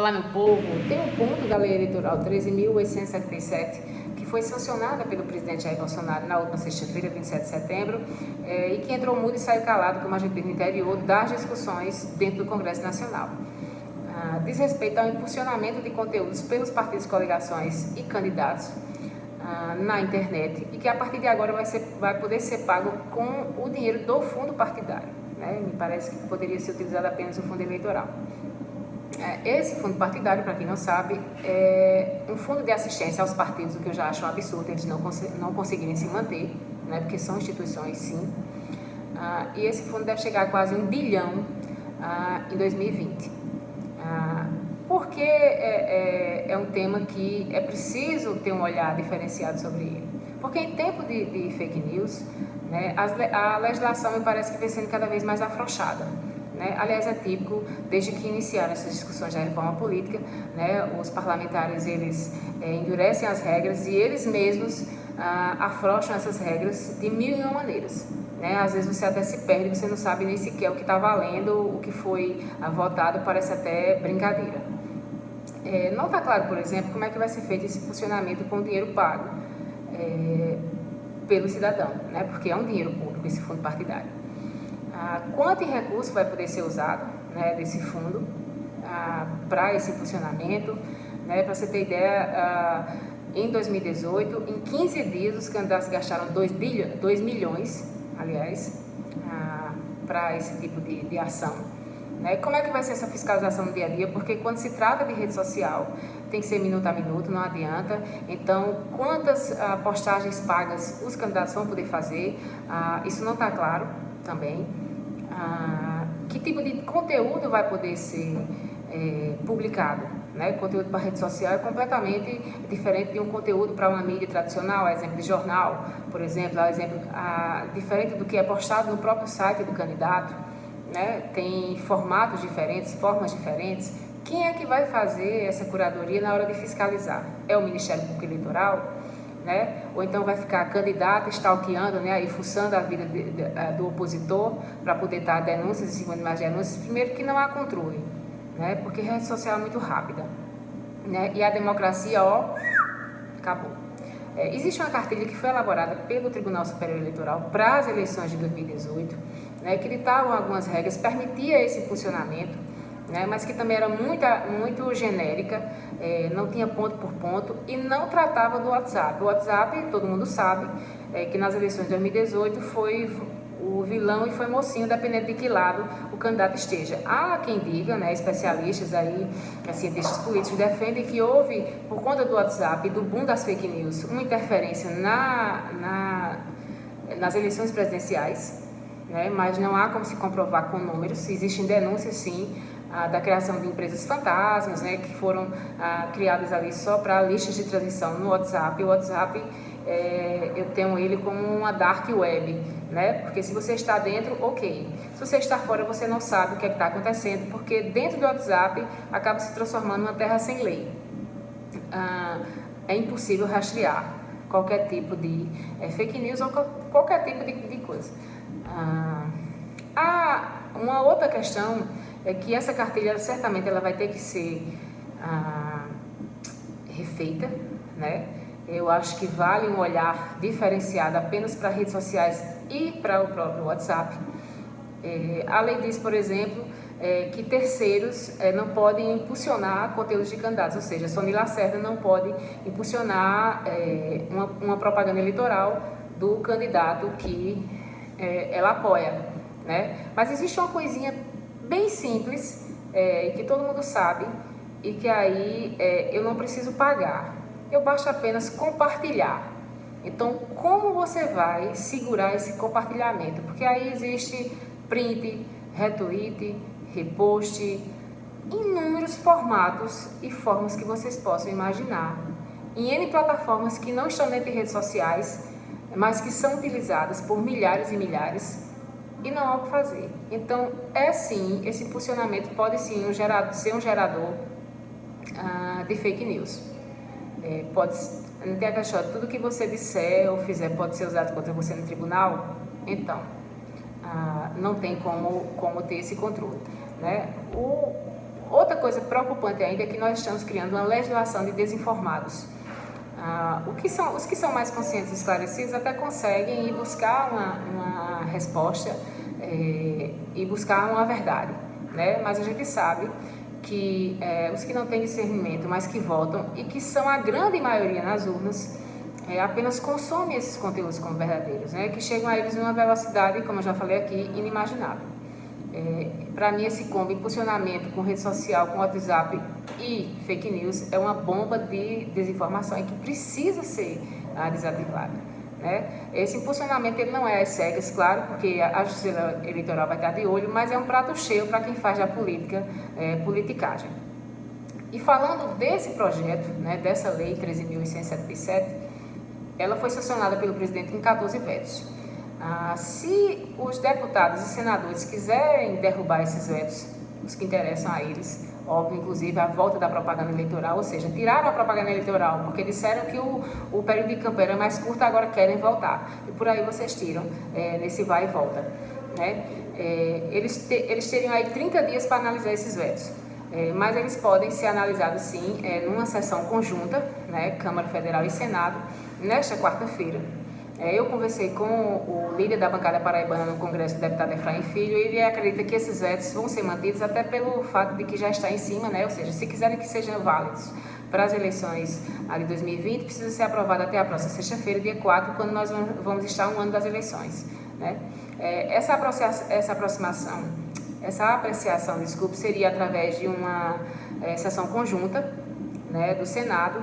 Olá, meu povo. Tem um ponto da Lei Eleitoral 13.877 que foi sancionada pelo presidente Jair Bolsonaro na última sexta-feira, 27 de setembro, e que entrou mudo e saiu calado, como a gente viu no interior, das discussões dentro do Congresso Nacional. Diz respeito ao impulsionamento de conteúdos pelos partidos, coligações e candidatos na internet, e que a partir de agora vai poder ser pago com o dinheiro do fundo partidário, né? Me parece que poderia ser utilizado apenas o fundo eleitoral. Esse fundo partidário, para quem não sabe, é um fundo de assistência aos partidos, o que eu já acho um absurdo eles não conseguirem se manter, né, porque são instituições, sim. E esse fundo deve chegar a quase 1 bilhão em 2020. Porque é um tema que é preciso ter um olhar diferenciado sobre ele. Porque em tempo de fake news, né, a legislação me parece que vem sendo cada vez mais afrouxada. Aliás, é típico, desde que iniciaram essas discussões da reforma política, né, os parlamentares eles endurecem as regras e eles mesmos afrouxam essas regras de mil e uma maneiras. Né? Às vezes você até se perde, você não sabe nem sequer o que está valendo, o que foi votado, parece até brincadeira. Não está claro, por exemplo, como é que vai ser feito esse funcionamento com o dinheiro pago pelo cidadão, né? Porque é um dinheiro público esse fundo partidário. Quanto em recurso vai poder ser usado, né, desse fundo para esse funcionamento, né? Para você ter ideia, em 2018, em 15 dias, os candidatos gastaram 2 milhões, aliás, para esse tipo de ação. Né? Como é que vai ser essa fiscalização no dia a dia? Porque quando se trata de rede social, tem que ser minuto a minuto, não adianta. Então, quantas postagens pagas os candidatos vão poder fazer? Isso não está claro também. Que tipo de conteúdo vai poder ser publicado? Né? Conteúdo para rede social é completamente diferente de um conteúdo para uma mídia tradicional, exemplo de jornal, por exemplo, diferente do que é postado no próprio site do candidato. Né? Tem formatos diferentes, formas diferentes. Quem é que vai fazer essa curadoria na hora de fiscalizar? É o Ministério Público Eleitoral? Né? Ou então vai ficar candidato stalkeando, né? Aí fuçando a vida do opositor para poder dar denúncias em cima de mais denúncias. Primeiro que não há controle, né? Porque rede social é muito rápida, né? E a democracia, acabou. Existe uma cartilha que foi elaborada pelo Tribunal Superior Eleitoral para as eleições de 2018, né, que ditavam algumas regras, permitia esse funcionamento, né, mas que também era muito genérica, não tinha ponto por ponto e não tratava do WhatsApp. O WhatsApp, todo mundo sabe, que nas eleições de 2018 foi o vilão e foi mocinho, dependendo de que lado o candidato esteja. Há quem diga, né, especialistas aí, cientistas políticos, defendem que houve, por conta do WhatsApp e do boom das fake news, uma interferência nas eleições presidenciais, né, mas não há como se comprovar com números. Existem denúncias, sim, da criação de empresas fantasmas, né, que foram criadas ali só para listas de transmissão no WhatsApp. O WhatsApp, eu tenho ele como uma dark web, né? Porque se você está dentro, ok. Se você está fora, você não sabe o que está acontecendo, porque dentro do WhatsApp acaba se transformando numa terra sem lei. É impossível rastrear qualquer tipo de fake news ou qualquer tipo de coisa. Uma outra questão é que essa cartilha certamente ela vai ter que ser refeita, né? Eu acho que vale um olhar diferenciado apenas para redes sociais e para o próprio WhatsApp. A lei diz, por exemplo, que terceiros não podem impulsionar conteúdos de candidatos, ou seja, Sony Lacerda não pode impulsionar uma propaganda eleitoral do candidato que ela apoia, né? Mas existe uma coisinha bem simples, que todo mundo sabe, e que aí eu não preciso pagar. Eu basta apenas compartilhar. Então, como você vai segurar esse compartilhamento? Porque aí existe print, retweet, repost, inúmeros formatos e formas que vocês possam imaginar. Em N plataformas que não estão dentro de redes sociais, mas que são utilizadas por milhares e milhares, e não há o que fazer. Então, sim, esse impulsionamento pode sim ser um gerador de fake news. Não tem a questão, tudo que você disser ou fizer pode ser usado contra você no tribunal, então não tem como ter esse controle, né? Outra coisa preocupante ainda é que nós estamos criando uma legislação de desinformados. Os que são mais conscientes e esclarecidos até conseguem ir buscar uma resposta e buscar uma verdade, né? Mas a gente sabe que os que não têm discernimento, mas que votam e que são a grande maioria nas urnas, apenas consomem esses conteúdos como verdadeiros, né? Que chegam a eles numa velocidade, como eu já falei aqui, inimaginável. Para mim, esse combo, impulsionamento com rede social, com WhatsApp e fake news, é uma bomba de desinformação e que precisa ser desativada, né? Esse impulsionamento ele não é às cegas, claro, porque a justiça eleitoral vai estar de olho, mas é um prato cheio para quem faz da política politicagem. E falando desse projeto, né, dessa lei 13.177, ela foi sancionada pelo presidente em 14 vetos. Se os deputados e senadores quiserem derrubar esses vetos, os que interessam a eles, óbvio, inclusive a volta da propaganda eleitoral, ou seja, tiraram a propaganda eleitoral porque disseram que o período de campanha era mais curto, agora querem voltar. E por aí vocês tiram nesse vai e volta, né? Eles teriam aí 30 dias para analisar esses vetos. Mas eles podem ser analisados sim numa sessão conjunta, né, Câmara Federal e Senado, nesta quarta-feira. Eu conversei com o líder da bancada paraibana no Congresso, o deputado Efraim Filho, e ele acredita que esses vetos vão ser mantidos até pelo fato de que já está em cima, né? Ou seja, se quiserem que sejam válidos para as eleições de 2020, precisa ser aprovado até a próxima sexta-feira, dia 4, quando nós vamos estar um ano das eleições, né? Essa apreciação, desculpe, seria através de uma sessão conjunta, né, do Senado,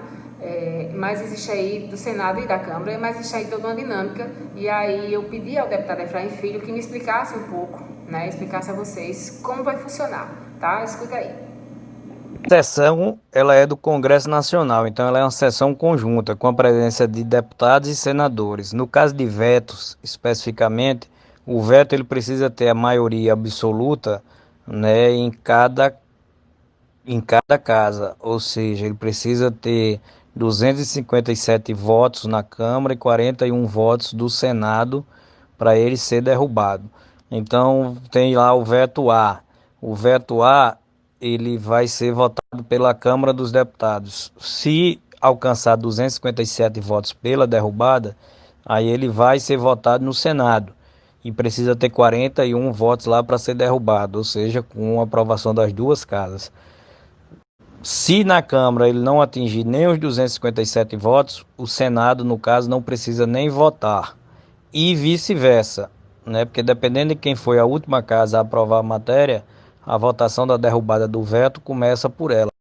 mas existe aí, do Senado e da Câmara, mas existe aí toda uma dinâmica, e aí eu pedi ao deputado Efraim Filho que me explicasse um pouco, né, explicasse a vocês como vai funcionar, tá? Escuta aí. A sessão, ela é do Congresso Nacional, então ela é uma sessão conjunta, com a presença de deputados e senadores. No caso de vetos, especificamente, o veto ele precisa ter a maioria absoluta, né, em cada casa, ou seja, ele precisa ter 257 votos na Câmara e 41 votos do Senado para ele ser derrubado. Então tem lá o veto A. O veto A ele vai ser votado pela Câmara dos Deputados. Se alcançar 257 votos pela derrubada, aí ele vai ser votado no Senado e precisa ter 41 votos lá para ser derrubado, ou seja, com a aprovação das duas casas. Se na Câmara ele não atingir nem os 257 votos, o Senado, no caso, não precisa nem votar. E vice-versa, né? Porque dependendo de quem foi a última casa a aprovar a matéria, a votação da derrubada do veto começa por ela.